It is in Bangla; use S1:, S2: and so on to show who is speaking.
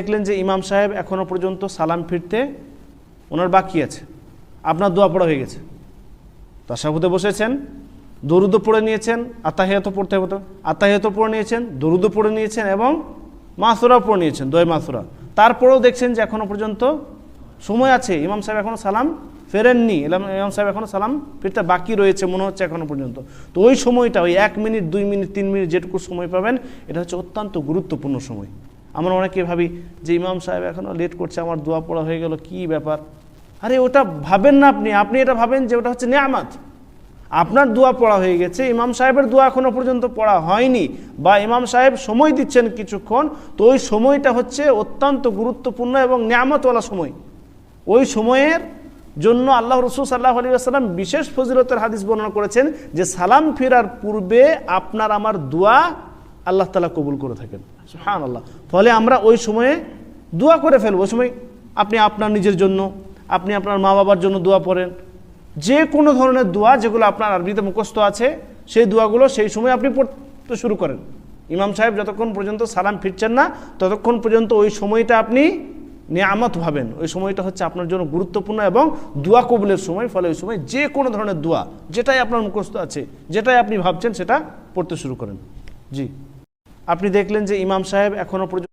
S1: দেখলেন যে ইমাম সাহেব এখনো পর্যন্ত সালাম ফিরতে ওনার বাকি আছে, আপনার দোয়া পড়া হয়ে গেছে, তাশাহুদে বসেছেন, দরুদ পড়ে নিয়েছেন, আত্তাহিয়াত পড়তে হতো, আত্তাহিয়াত পড়ে নিয়েছেন, দরুদ পড়ে নিয়েছেন এবং মাসুরাও পড়ে নিয়েছেন, দোয়া মাসুরা। তারপরেও দেখছেন যে এখনো পর্যন্ত সময় আছে, ইমাম সাহেব এখনো সালাম ফেরেননি, ইমাম সাহেব এখনো সালাম ফিরতে বাকি রয়েছে মনে হচ্ছে এখনো পর্যন্ত। তো ওই সময়টা, ওই 1 মিনিট 2 মিনিট 3 মিনিট যেটুকু সময় পাবেন, এটা হচ্ছে অত্যন্ত গুরুত্বপূর্ণ সময়। আমরা অনেকে ভাবি যে ইমাম সাহেব এখনো লেট করছে, আমার দোয়া পড়া হয়ে গেল, কি ব্যাপার। আরে ওটা ভাবেন না, আপনি এটা ভাবেন যে ওটা হচ্ছে নেয়ামত। আপনার দোয়া পড়া হয়ে গেছে, ইমাম সাহেবের দোয়া এখনো পর্যন্ত পড়া হয়নি, বা ইমাম সাহেব সময় দিচ্ছেন কিছুক্ষণ, তো ওই সময়টা হচ্ছে অত্যন্ত গুরুত্বপূর্ণ এবং নেয়ামতওয়ালা সময়। ওই সময়ের জন্য আল্লাহ রাসূল সাল্লাল্লাহু আলাইহি ওয়াসাল্লাম বিশেষ ফজিলতের হাদিস বর্ণনা করেছেন যে সালাম ফেরার পূর্বে আপনার আমার দোয়া আল্লাহ তাআলা কবুল করে থাকেন। সুবহানাল্লাহ। ফলে আমরা ওই সময়ে দোয়া করে ফেলবো। ওই সময় আপনি আপনার নিজের জন্য, আপনি আপনার মা বাবার জন্য দোয়া পড়েন, যে কোনো ধরনের দোয়া যেগুলো আপনার আরবিতে মুখস্থ আছে, সেই দোয়াগুলো সেই সময় আপনি পড়তে শুরু করেন। ইমাম সাহেব যতক্ষণ পর্যন্ত সালাম ফিরছেন না, ততক্ষণ পর্যন্ত ওই সময়টা আপনি নিয়ামত ভাবেন। ওই সময়টা হচ্ছে আপনার জন্য গুরুত্বপূর্ণ এবং দোয়া কবুলের সময়। ফলে ওই সময় যে কোনো ধরনের দোয়া, যেটাই আপনার মুখস্থ আছে, যেটাই আপনি ভাবছেন, সেটা পড়তে শুরু করেন। জি, আপনি দেখলেন যে ইমাম সাহেব এখনো পর্যন্ত